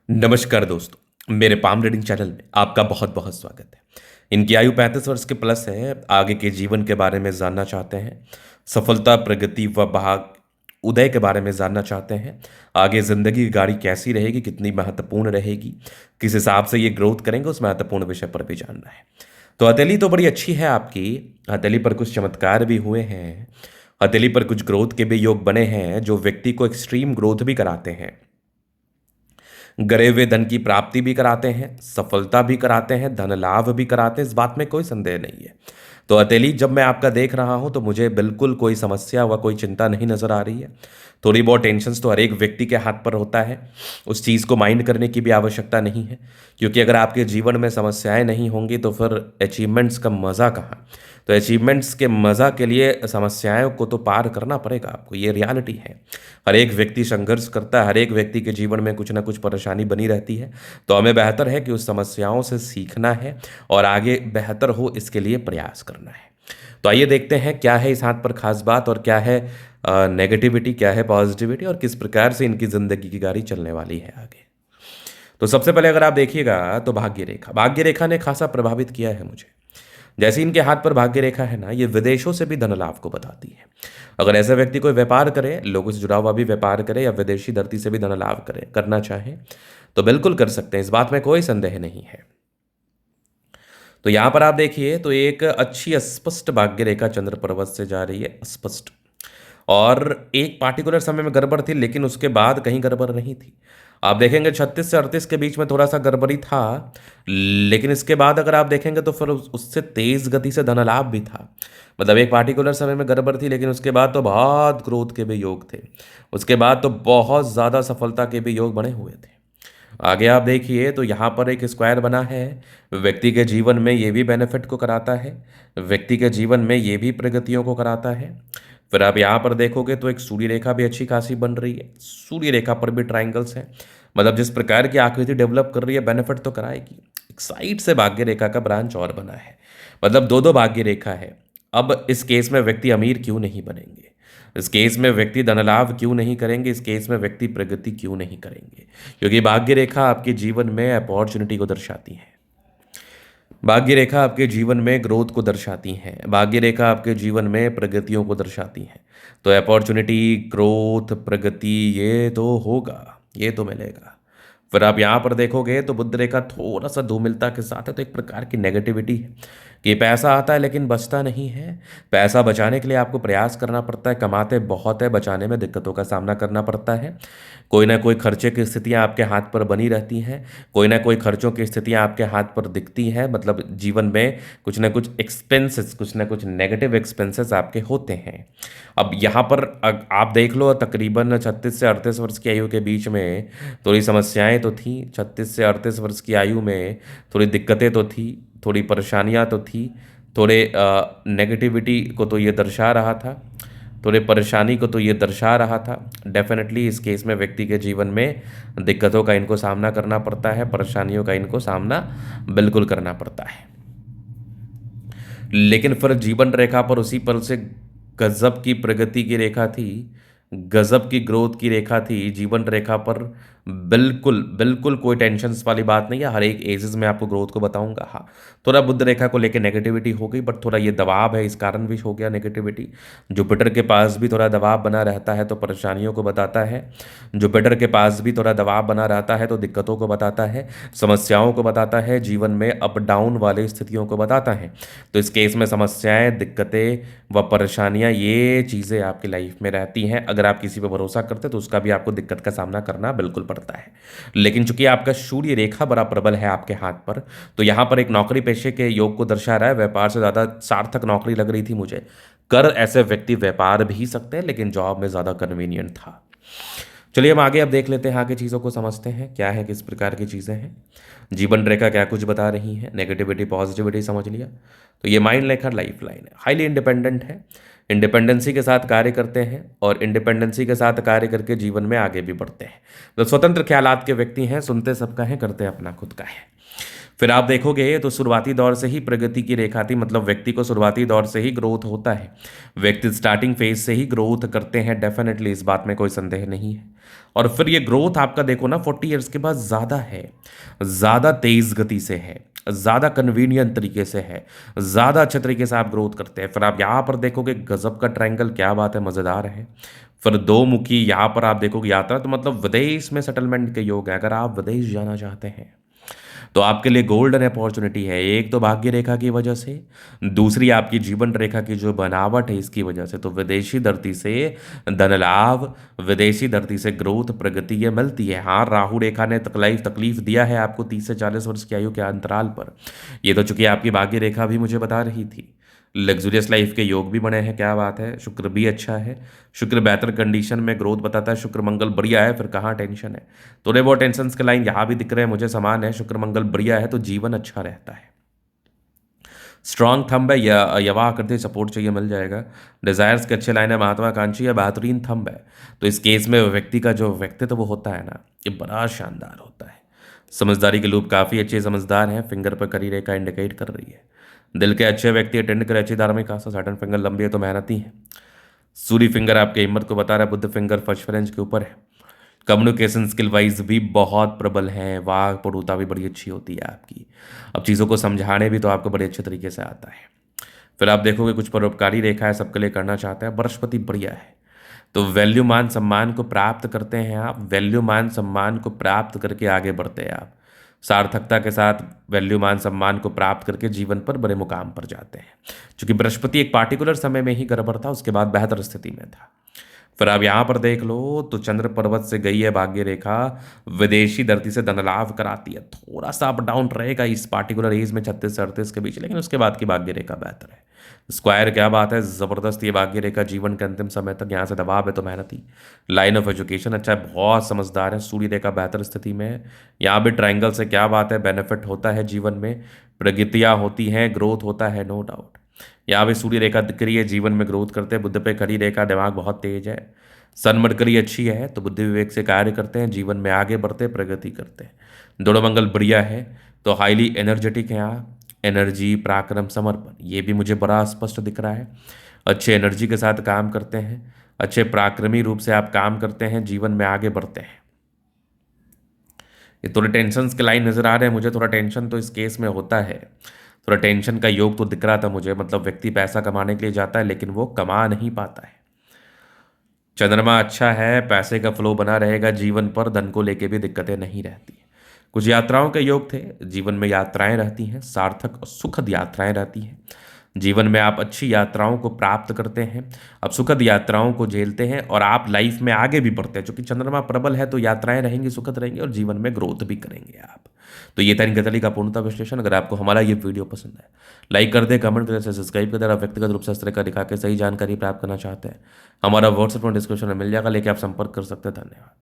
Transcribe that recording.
नमस्कार दोस्तों, मेरे पाम रीडिंग चैनल में आपका बहुत बहुत स्वागत है। इनकी आयु 35 वर्ष के प्लस है। आगे के जीवन के बारे में जानना चाहते हैं, सफलता, प्रगति व भाग उदय के बारे में जानना चाहते हैं। आगे जिंदगी की गाड़ी कैसी रहेगी, कितनी महत्वपूर्ण रहेगी, किस हिसाब से ये ग्रोथ करेंगे, उस महत्वपूर्ण विषय पर भी जानना है। तो हथेली तो बड़ी अच्छी है आपकी। हथेली पर कुछ चमत्कार भी हुए हैं। हथेली पर कुछ ग्रोथ के भी योग बने हैं जो व्यक्ति को एक्सट्रीम ग्रोथ भी कराते हैं। गरे हुए धन की प्राप्ति भी कराते हैं, सफलता भी कराते हैं, धन लाभ भी कराते हैं, इस बात में कोई संदेह नहीं है। तो हथेली जब मैं आपका देख रहा हूं तो मुझे बिल्कुल कोई समस्या व कोई चिंता नहीं नजर आ रही है। थोड़ी बहुत टेंशन तो हर एक व्यक्ति के हाथ पर होता है। उस चीज़ को माइंड करने की भी आवश्यकता नहीं है, क्योंकि अगर आपके जीवन में समस्याएं नहीं होंगी तो फिर अचीवमेंट्स का मज़ा कहाँ। तो अचीवमेंट्स के मज़ा के लिए समस्याओं को तो पार करना पड़ेगा आपको, ये रियलिटी है। हर एक व्यक्ति संघर्ष करता है, हर एक व्यक्ति के जीवन में कुछ ना कुछ परेशानी बनी रहती है। तो हमें बेहतर है कि उस समस्याओं से सीखना है और आगे बेहतर हो इसके लिए प्रयास करना है। तो आइए देखते हैं क्या है इस हाथ पर खास बात, और क्या है नेगेटिविटी, क्या है पॉजिटिविटी, और किस प्रकार से इनकी जिंदगी की गाड़ी चलने वाली है आगे। तो सबसे पहले अगर आप देखिएगा तो भाग्य रेखा ने खासा प्रभावित किया है मुझे। जैसे इनके हाथ पर भाग्य रेखा है ना, ये विदेशों से भी धन लाभ को बताती है। अगर ऐसा व्यक्ति कोई व्यापार करे, लोगों से जुड़ा हुआ भी व्यापार करे, या विदेशी धरती से भी धन लाभ करे करना चाहे तो बिल्कुल कर सकते हैं, इस बात में कोई संदेह नहीं है। तो यहां पर आप देखिए तो एक अच्छी स्पष्ट भाग्य रेखा चंद्र पर्वत से जा रही है, स्पष्ट। और एक पार्टिकुलर समय में गड़बड़ थी, लेकिन उसके बाद कहीं गड़बड़ नहीं थी। आप देखेंगे 36 से 38 के बीच में थोड़ा सा गड़बड़ी था, लेकिन इसके बाद अगर आप देखेंगे तो फिर उससे तेज गति से धन लाभ भी था। मतलब एक पार्टिकुलर समय में गड़बड़ थी, लेकिन उसके बाद तो बहुत ग्रोथ के भी योग थे। उसके बाद तो बहुत ज़्यादा सफलता के भी योग बने हुए थे। आगे आप देखिए तो यहाँ पर एक स्क्वायर बना है। व्यक्ति के जीवन में ये भी बेनिफिट को कराता है, व्यक्ति के जीवन में ये भी प्रगतियों को कराता है। फिर आप यहाँ पर देखोगे तो एक सूर्य रेखा भी अच्छी खासी बन रही है। सूर्य रेखा पर भी ट्राइंगल्स हैं। मतलब जिस प्रकार की आकृति डेवलप कर रही है, बेनिफिट तो कराएगी। एक साइड से भाग्य रेखा का ब्रांच और बना है, मतलब दो दो भाग्य रेखा है। अब इस केस में व्यक्ति अमीर क्यों नहीं बनेंगे, इस केस में व्यक्ति धन लाभ क्यों नहीं करेंगे, इस केस में व्यक्ति प्रगति क्यों नहीं करेंगे? क्योंकि भाग्य रेखा आपके जीवन में अपॉर्चुनिटी को दर्शाती है। भाग्य रेखा आपके जीवन में ग्रोथ को दर्शाती है। भाग्य रेखा आपके जीवन में प्रगतियों को दर्शाती है। तो अपॉर्चुनिटी, ग्रोथ, प्रगति ये तो होगा, ये तो मिलेगा। फिर आप यहाँ पर देखोगे तो बुध रेखा थोड़ा सा धूमिलता के साथ है, तो एक प्रकार की नेगेटिविटी है कि पैसा आता है लेकिन बचता नहीं है। पैसा बचाने के लिए आपको प्रयास करना पड़ता है, कमाते बहुत है, बचाने में दिक्कतों का सामना करना पड़ता है। कोई ना कोई खर्चे की स्थितियां आपके हाथ पर बनी रहती हैं, कोई ना कोई खर्चों की स्थितियां आपके हाथ पर दिखती हैं। मतलब जीवन में कुछ ना कुछ एक्सपेंसेस, कुछ ना कुछ नेगेटिव एक्सपेंसेस आपके होते हैं। अब यहाँ पर आप देख लो, तकरीबन 36 से 38 वर्ष की आयु के बीच में थोड़ी समस्याएं तो थी। 36 से 38 वर्ष की आयु में थोड़ी दिक्कतें तो थी, थोड़ी परेशानियां तो थी, थोड़े नेगेटिविटी को तो ये दर्शा रहा था, थोड़े परेशानी को तो ये दर्शा रहा था। डेफिनेटली इस केस में व्यक्ति के जीवन में दिक्कतों का इनको सामना करना पड़ता है, परेशानियों का इनको सामना बिल्कुल करना पड़ता है। लेकिन फिर जीवन रेखा पर उसी पल से गजब की प्रगति की रेखा थी, गजब की ग्रोथ की रेखा थी जीवन रेखा पर। बिल्कुल बिल्कुल कोई टेंशन वाली बात नहीं है। हर एक एजेस में आपको ग्रोथ को बताऊंगा। हाँ, थोड़ा बुध रेखा को लेकर नेगेटिविटी हो गई, बट थोड़ा ये दबाव है, इस कारण भी हो गया नेगेटिविटी। जुपिटर के पास भी थोड़ा दबाव बना रहता है तो परेशानियों को बताता है। जुपिटर के पास भी थोड़ा दबाव बना रहता है तो दिक्कतों को बताता है, समस्याओं को बताता है, जीवन में अप डाउन वाली स्थितियों को बताता है। तो इस केस में समस्याएं, दिक्कतें व परेशानियां, ये चीज़ें आपकी लाइफ में रहती हैं। अगर आप किसी पर भरोसा करते तो उसका भी आपको दिक्कत का सामना करना बिल्कुल पड़ता है। लेकिन चूंकि आपका सूर्य रेखा बड़ा प्रबल है आपके हाथ पर, तो यहां पर एक नौकरी पेशे के योग को दर्शा रहा है। व्यापार से ज़्यादा सार्थक नौकरी लग रही थी मुझे। कर ऐसे व्यक्ति व्यापार भी सकते हैं, लेकिन जॉब में ज़्यादा कन्वीनियंट था। चलिए हम आगे अब देख लेते हैं, आगे चीज़ों को समझते हैं क्या है, किस प्रकार की चीज़ें हैं। जीवन रेखा क्या कुछ बता रही है, नेगेटिविटी पॉजिटिविटी समझ लिया। तो ये माइंड रेखा लाइफ लाइन है, हाईली इंडिपेंडेंट है, इंडिपेंडेंसी के साथ कार्य करते हैं और इंडिपेंडेंसी के साथ कार्य करके जीवन में आगे भी बढ़ते हैं। तो स्वतंत्र ख्यालात के व्यक्ति हैं, सुनते सबका है, करते अपना खुद का है। फिर आप देखोगे तो शुरुआती दौर से ही प्रगति की रेखा थी, मतलब व्यक्ति को शुरुआती दौर से ही ग्रोथ होता है। व्यक्ति स्टार्टिंग फेज से ही ग्रोथ करते हैं, डेफिनेटली इस बात में कोई संदेह नहीं है। और फिर ये ग्रोथ आपका देखो ना 40 ईयर्स के बाद ज़्यादा है, ज़्यादा तेज गति से है, ज़्यादा कन्वीनियंट तरीके से है, ज़्यादा अच्छे तरीके से आप ग्रोथ करते हैं। फिर आप यहाँ पर देखोगे गजब का ट्रायंगल, क्या बात है, मज़ेदार है। फिर दो मुखी यहाँ पर आप देखोगे यात्रा, तो मतलब विदेश में सेटलमेंट के योग है। अगर आप विदेश जाना चाहते हैं तो आपके लिए गोल्डन अपॉर्चुनिटी है। एक तो भाग्य रेखा की वजह से, दूसरी आपकी जीवन रेखा की जो बनावट है इसकी वजह से। तो विदेशी धरती से धन लाभ, विदेशी धरती से ग्रोथ, प्रगति ये मिलती है। हाँ, राहु रेखा ने तकलीफ दिया है आपको 30 से 40 वर्ष की आयु के अंतराल पर। ये तो चूंकि आपकी भाग्य रेखा भी मुझे बता रही थी। लग्जूरियस लाइफ के योग भी बने हैं, क्या बात है। शुक्र भी अच्छा है, शुक्र बेहतर कंडीशन में ग्रोथ बताता है, शुक्र मंगल बढ़िया है, फिर कहाँ टेंशन है। थोड़े बहुत टेंशन के लाइन यहाँ भी दिख रहे हैं मुझे, समान है। शुक्र मंगल बढ़िया है तो जीवन अच्छा रहता है। स्ट्रांग थंब है या यवा आकृति सपोर्ट चाहिए मिल जाएगा। डिजायर्स के अच्छे लाइन है, महत्वाकांक्षी या बेहतरीन थंब है। तो इस केस में व्यक्ति का जो व्यक्तित्व वो होता है ना, ये बड़ा शानदार होता है। समझदारी के लूप काफ़ी अच्छे समझदार हैं, फिंगर पर करी रेखा इंडिकेट कर रही है। दिल के अच्छे व्यक्ति अटेंड करे, अच्छी धार्मिक आस्था, सैटर्न फिंगर लंबी है तो मेहनती है। सूर्य फिंगर आपके हिम्मत को बता रहा है, बुद्ध फिंगर फर्स्ट फ्रेंच के ऊपर है। कम्युनिकेशन स्किल वाइज भी बहुत प्रबल है, वाक पटुता भी बड़ी अच्छी होती है आपकी। अब चीज़ों को समझाने भी तो आपको बड़े अच्छे तरीके से आता है। फिर आप देखोगे कुछ परोपकारी रेखा है, सबके लिए करना चाहते हैं। बृहस्पति बढ़िया है, तो वैल्यू मान सम्मान को प्राप्त करते हैं आप, वैल्यू मान सम्मान को प्राप्त करके आगे बढ़ते हैं आप। सार्थकता के साथ वैल्यू मान सम्मान को प्राप्त करके जीवन पर बड़े मुकाम पर जाते हैं। क्योंकि बृहस्पति एक पार्टिकुलर समय में ही गड़बड़ था, उसके बाद बेहतर स्थिति में था। फिर आप यहाँ पर देख लो तो चंद्र पर्वत से गई है भाग्य रेखा, विदेशी धरती से धन लाभ कराती है। थोड़ा सा अप डाउन रहेगा इस पार्टिकुलर एज में 36 से 38 के बीच, लेकिन उसके बाद की भाग्य रेखा बेहतर है। स्क्वायर क्या बात है, जबरदस्त ये भाग्य रेखा जीवन के अंतिम समय तक। यहाँ से दबाव है तो मेहनती, लाइन ऑफ एजुकेशन अच्छा है, बहुत समझदार है। सूर्य रेखा बेहतर स्थिति में है। यहाँ भी ट्राइंगल से क्या बात है, बेनिफिट होता है जीवन में, प्रगतियाँ होती हैं, ग्रोथ होता है, नो डाउट। यहाँ भी सूर्य रेखा दिख रही है, जीवन में ग्रोथ करते हैं। बुद्ध पे खड़ी रेखा, दिमाग बहुत तेज है। सन मरकरी अच्छी है तो बुद्धि विवेक से कार्य करते हैं, जीवन में आगे बढ़ते हैं, प्रगति करते हैं। दोनों मंगल बढ़िया है तो हाईली एनर्जेटिक है यहाँ, एनर्जी, पराक्रम, समर्पण ये भी मुझे बड़ा स्पष्ट दिख रहा है। अच्छे एनर्जी के साथ काम करते हैं, अच्छे पराक्रमी रूप से आप काम करते हैं, जीवन में आगे बढ़ते हैं। ये थोड़े टेंशन के लाइन नजर आ रहे हैं मुझे, थोड़ा टेंशन तो इस केस में होता है। थोड़ा टेंशन का योग तो दिख रहा था मुझे, मतलब व्यक्ति पैसा कमाने के लिए जाता है लेकिन वो कमा नहीं पाता है। चंद्रमा अच्छा है, पैसे का फ्लो बना रहेगा, जीवन पर धन को लेके भी दिक्कतें नहीं रहती। कुछ यात्राओं के योग थे, जीवन में यात्राएं रहती हैं, सार्थक और सुखद यात्राएं रहती हैं। जीवन में आप अच्छी यात्राओं को प्राप्त करते हैं, आप सुखद यात्राओं को झेलते हैं और आप लाइफ में आगे भी बढ़ते हैं। क्योंकि चंद्रमा प्रबल है तो यात्राएं रहेंगी, सुखद रहेंगी और जीवन में ग्रोथ भी करेंगे आप। तो ये था इनके तली का पूर्णतः विश्लेषण। अगर आपको हमारा ये वीडियो पसंद है, लाइक कर दे, कमेंट कर दे, सब्सक्राइब कर दे। आप व्यक्तिगत रूप से इस तरह का दिखा के सही जानकारी प्राप्त करना चाहते हैं, हमारा व्हाट्सएप में डिस्क्रिप्शन में मिल जाएगा, लेके आप संपर्क कर सकते हैं। धन्यवाद।